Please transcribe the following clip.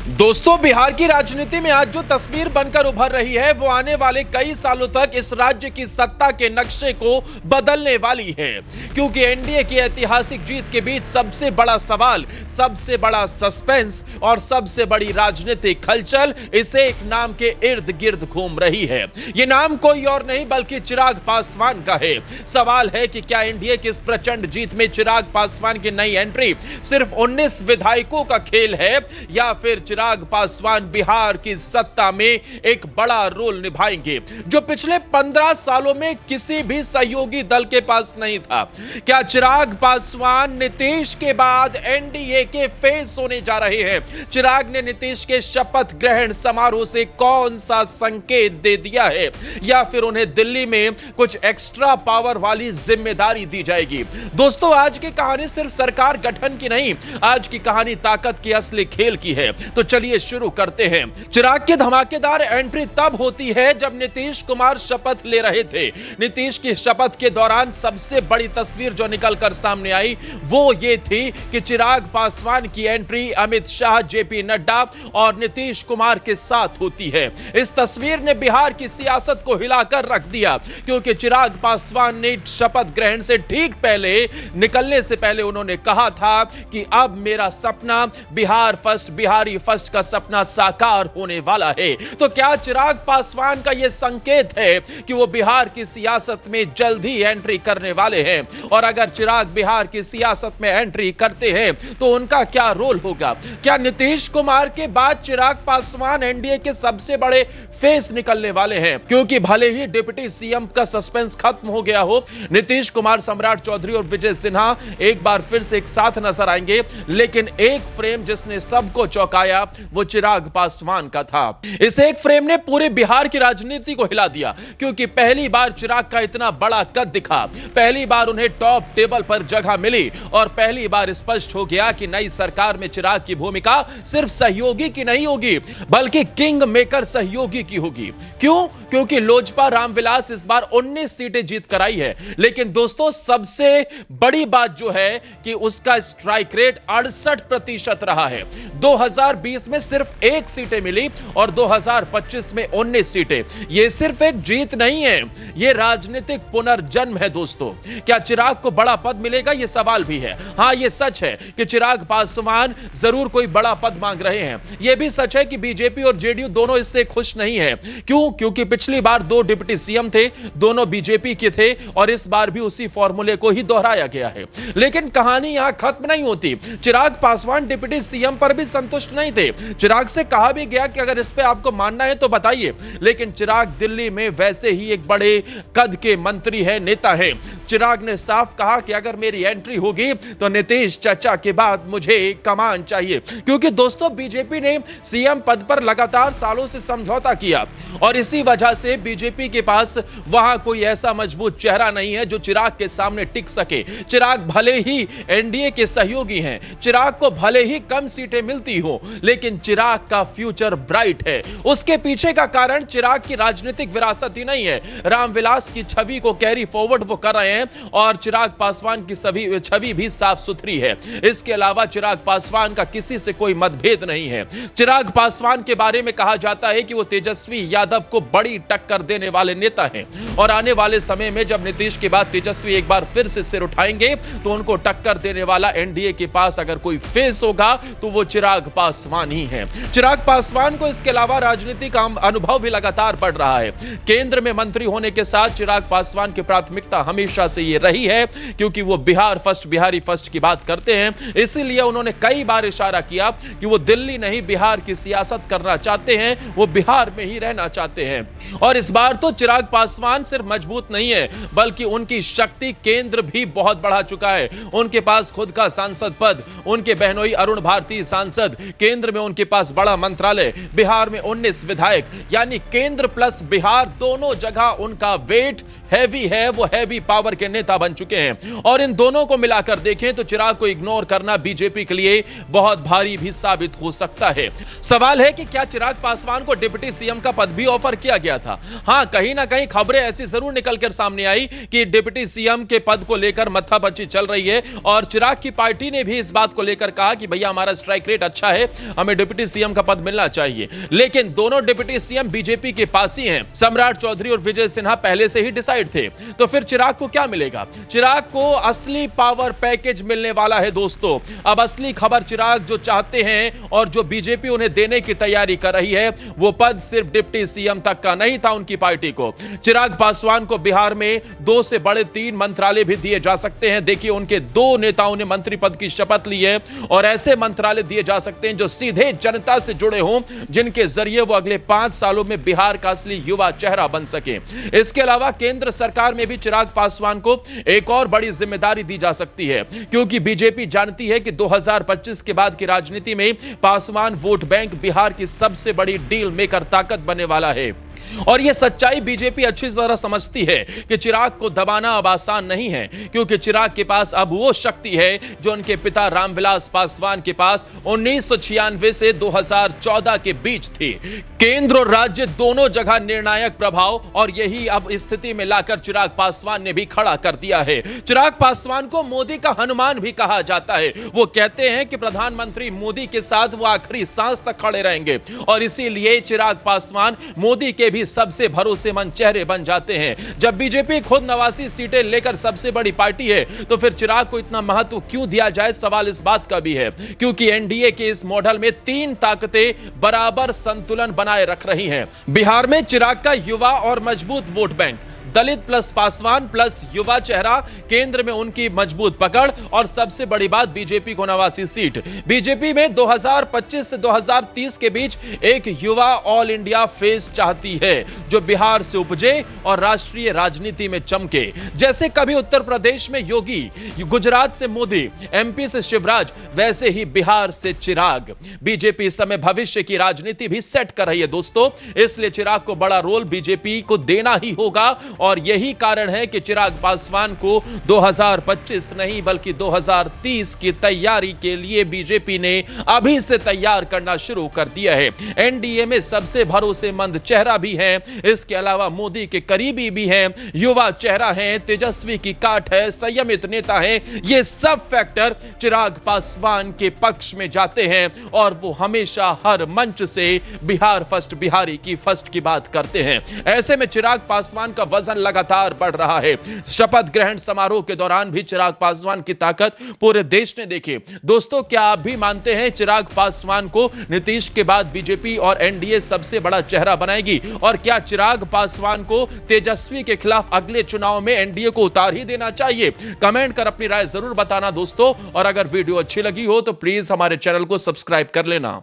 दोस्तों, बिहार की राजनीति में आज जो तस्वीर बनकर उभर रही है वो आने वाले कई सालों तक इस राज्य की सत्ता के नक्शे को बदलने वाली है, क्योंकि एनडीए की ऐतिहासिक जीत के बीच सबसे बड़ा सवाल, सबसे बड़ा सस्पेंस और सबसे बड़ी राजनीतिक हलचल इस एक नाम के इर्द गिर्द घूम रही है। यह नाम कोई और नहीं बल्कि चिराग पासवान का है। सवाल है कि क्या एनडीए की इस प्रचंड जीत में चिराग पासवान की नई एंट्री सिर्फ 19 विधायकों का खेल है या फिर चिराग पासवान बिहार की सत्ता में एक बड़ा रोल निभाएंगे जो पिछले 15 सालों में किसी भी सहयोगी दल के पास नहीं था। क्या चिराग पासवान नीतीश के बाद एनडीए के फेस होने जा रहे हैं? चिराग ने नीतीश के शपथ ग्रहण समारोह से कौन सा संकेत दे दिया है या फिर उन्हें दिल्ली में कुछ एक्स्ट्रा पावर वाली जिम्मेदारी दी जाएगी? दोस्तों, आज की कहानी सिर्फ सरकार गठन की नहीं, आज की कहानी ताकत की असली खेल की है। तो चलिए शुरू करते हैं। चिराग की धमाकेदार एंट्री तब होती है जब नीतीश कुमार शपथ ले रहे थे। नीतीश की शपथ के दौरान सबसे बड़ी तस्वीर जो निकलकर सामने आई वो ये थी कि चिराग पासवान की एंट्री अमित शाह, जेपी नड्डा और नीतीश कुमार के साथ होती है। इस तस्वीर ने बिहार की सियासत को हिलाकर रख दिया, क्योंकि चिराग पासवान ने शपथ ग्रहण से ठीक पहले निकलने से पहले उन्होंने कहा था कि अब मेरा सपना बिहार फर्स्ट, बिहारी फर्स्ट का सपना साकार होने वाला है। तो क्या चिराग पासवान का यह संकेत है कि वो बिहार की सियासत में जल्द ही एंट्री करने वाले हैं? और अगर चिराग बिहार की सियासत में एंट्री करते हैं तो उनका क्या रोल होगा? क्या नीतीश कुमार के बाद चिराग पासवान एनडीए के सबसे बड़े फेस निकलने वाले हैं? क्योंकि भले ही डिप्टी सीएम का सस्पेंस खत्म हो गया हो, नीतीश कुमार, सम्राट चौधरी और विजय सिन्हा एक बार फिर से एक साथ नजर आएंगे, लेकिन एक फ्रेम जिसने सबको चौंकाया वो चिराग पासवान का था। इस एक फ्रेम ने पूरे बिहार की राजनीति को हिला दिया, क्योंकि पहली बार चिराग का इतना बड़ा कद दिखा, पहली बार उन्हें टॉप टेबल पर जगह मिली और पहली बार स्पष्ट हो गया कि नई सरकार में चिराग की भूमिका सिर्फ सहयोगी की नहीं होगी बल्कि किंग मेकर सहयोगी की होगी। क्यों? क्योंकि लोजपा रामविलास इस बार 19 सीटें जीत कर आई है, लेकिन दोस्तों सबसे बड़ी बात जो है कि उसका स्ट्राइक रेट 68% रहा है। 2020 में सिर्फ 1 सीटें मिली और 2025 में 19 सीटें। यह सिर्फ एक जीत नहीं है, यह राजनीतिक पुनर्जन्म है दोस्तों। क्या चिराग को बड़ा पद मिलेगा? यह सवाल भी है। हां, यह सच है कि चिराग पासवान जरूर कोई बड़ा पद मांग रहे हैं। यह भी सच है कि बीजेपी और जेडीयू दोनों इससे खुश नहीं है। क्यों? क्योंकि पिछली बार 2 डिप्टी सीएम थे, दोनों बीजेपी के थे और इस बार भी उसी फॉर्मूले को ही दोहराया गया है। लेकिन कहानी यहां खत्म नहीं होती। चिराग पासवान डिप्टी सीएम पर भी संतुष्ट नहीं थे। चिराग से कहा भी गया कि अगर इस पे आपको मानना है तो बताइए, लेकिन चिराग दिल्ली में वैसे ही एक बड़े कद के मंत्री है, नेता है। चिराग ने साफ कहा कि अगर मेरी एंट्री होगी तो नीतीश चाचा के बाद मुझे कमान चाहिए, क्योंकि दोस्तों बीजेपी ने सीएम पद पर लगातार सालों से समझौता किया और इसी वजह से बीजेपी के पास वहां कोई ऐसा मजबूत चेहरा नहीं है जो चिराग के सामने टिक सके। चिराग भले ही एनडीए के सहयोगी हैं, चिराग को भले ही कम सीटें मिलती हो, लेकिन चिराग का फ्यूचर ब्राइट है। उसके पीछे का कारण चिराग की राजनीतिक विरासत ही नहीं है, रामविलास की छवि को कैरी फॉरवर्ड वो कर रहे हैं और चिराग पासवान की छवि भी साफ सुथरी है। इसके अलावा चिराग पासवान का किसी से कोई मतभेद नहीं है। चिराग पासवान के बारे में कहा जाता है कि वो तेजस्वी यादव को बड़ी टक्कर देने वाले नेता हैं और आने वाले समय में जब नीतीश के बाद तेजस्वी एक बार फिर से सिर उठाएंगे तो उनको टक्कर देने वाला एनडीए के पास अगर कोई फेस होगा तो वो चिराग पासवान ही है। चिराग पासवान को इसके अलावा राजनीतिक अनुभव भी लगातार बढ़ रहा है। केंद्र में मंत्री होने के साथ चिराग पासवान की प्राथमिकता हमेशा से ये रही है, क्योंकि वो बिहार फर्स्ट, बिहारी फर्स्ट की बात करते हैं। इसीलिए उन्होंने कई बार इशारा किया कि वो दिल्ली नहीं बिहार की सियासत करना चाहते हैं, वो बिहार में ही रहना चाहते हैं। और इस बार तो चिराग पासवान सिर्फ मजबूत नहीं है बल्कि उनकी शक्ति केंद्र भी बहुत बढ़ा चुका है। उनके पास खुद का सांसद पद, उनके बहनोई अरुण भारती सांसद, केंद्र में उनके पास बड़ा मंत्रालय, बिहार में 19 विधायक, यानी केंद्र प्लस बिहार दोनों जगह उनका वेट हैवी है। वो हैवी पावर के नेता बन चुके हैं और इन दोनों को मिलाकर देखें तो चिराग को इग्नोर करना बीजेपी के लिए बहुत भारी भी साबित हो सकता है। सवाल है कि क्या चिराग पासवान को डिप्टी सीएम का पद भी ऑफर किया गया था? हां, कहीं ना कहीं खबरें ऐसी जरूर निकलकर सामने आई कि डिप्टी सीएम के पद को लेकर मत्थापच्ची चल रही है और चिराग की पार्टी ने भी इस बात को लेकर कहा कि भैया हमारा स्ट्राइक रेट अच्छा है, हमें डिप्टी सीएम का पद मिलना चाहिए। लेकिन दोनों डिप्टी सीएम बीजेपी के पास ही हैं। सम्राट चौधरी और विजय सिन्हा पहले से ही डिसाइड थे। तो फिर चिराग को क्या मिलेगा? चिराग को असली पावर पैकेज मिलने वाला है दोस्तों। अब असली खबर, चिराग जो चाहते हैं और जो बीजेपी उन्हें देने की तैयारी कर रही है, वो पद सिर्फ डिप्टी सीएम तक का नहीं था उनकी पार्टी को। चिराग पासवान को बिहार में 2 से बड़े 3 मंत्रालय भी दिए जा सकते हैं। देखिए, उनके 2 नेताओं ने मंत्री पद की शपथ ली है और ऐसे मंत्रालय दिए जा सकते हैं जो सीधे जनता से जुड़े हों, जिनके जरिए वो अगले 5 सालों में बिहार का असली युवा चेहरा बन सके। इसके अलावा केंद्र सरकार में भी चिराग पासवान को एक और बड़ी जिम्मेदारी दी जा सकती है, क्योंकि बीजेपी जानती है कि 2025 के बाद की राजनीति में पासवान वोट बैंक बिहार की सबसे बड़ी डील मेकर ताकत बनने वाला है। और यह सच्चाई बीजेपी अच्छी तरह समझती है कि चिराग को दबाना अब आसान नहीं है, क्योंकि चिराग के पास अब वो शक्ति है जो उनके पिता रामविलास पासवान के पास 1996 से 2014 के बीच थी। केंद्र और राज्य दोनों जगह निर्णायक प्रभाव, और यही अब स्थिति में लाकर चिराग पासवान ने भी खड़ा कर दिया है। चिराग पासवान को मोदी का हनुमान भी कहा जाता है। वो कहते हैं कि प्रधानमंत्री मोदी के साथ वो आखिरी सांस तक खड़े रहेंगे, और इसीलिए चिराग पासवान मोदी के भी सबसे भरोसेमंद चेहरे बन जाते हैं। जब बीजेपी खुद 89 सीटें लेकर सबसे बड़ी पार्टी है, तो फिर चिराग को इतना महत्व क्यों दिया जाए? सवाल इस बात का भी है क्योंकि एनडीए के इस मॉडल में 3 ताकतें बराबर संतुलन बनाए रख रही हैं। बिहार में चिराग का युवा और मजबूत वोट बैंक, दलित प्लस पासवान प्लस युवा चेहरा, केंद्र में उनकी मजबूत पकड़, और सबसे बड़ी बात, बीजेपी को 89 सीट। बीजेपी में 2025 से 2030 के बीच एक युवा ऑल इंडिया फेस चाहती है जो बिहार से उपजे और राष्ट्रीय राजनीति में चमके। जैसे कभी उत्तर प्रदेश में योगी, गुजरात से मोदी, एमपी से शिवराज, वैसे ही बिहार से चिराग। बीजेपी इस समय भविष्य की राजनीति भी सेट कर रही है दोस्तों, इसलिए चिराग को बड़ा रोल बीजेपी को देना ही होगा। और यही कारण है कि चिराग पासवान को 2025 नहीं बल्कि 2030 की तैयारी के लिए बीजेपी ने अभी से तैयार करना शुरू कर दिया है। एनडीए में सबसे भरोसेमंद चेहरा भी है, इसके अलावा मोदी के करीबी भी हैं, युवा चेहरा है, तेजस्वी की काट है, संयमित नेता है। ये सब फैक्टर चिराग पासवान के पक्ष में जाते हैं और वो हमेशा हर मंच से बिहार फर्स्ट, बिहारी की फर्स्ट की बात करते हैं। ऐसे में चिराग पासवान का वजन लगातार बढ़ रहा है। शपथ ग्रहण समारोह के दौरान भी चिराग पासवान की ताकत पूरे देश ने देखी। दोस्तों, क्या आप भी मानते हैं चिराग पासवान को नीतीश के बाद बीजेपी और एनडीए सबसे बड़ा चेहरा बनाएगी? और क्या चिराग पासवान को तेजस्वी के खिलाफ अगले चुनाव में एनडीए को उतार ही देना चाहिए? कमेंट कर अपनी राय जरूर बताना दोस्तों, और अगर वीडियो अच्छी लगी हो तो प्लीज हमारे चैनल को सब्सक्राइब कर लेना।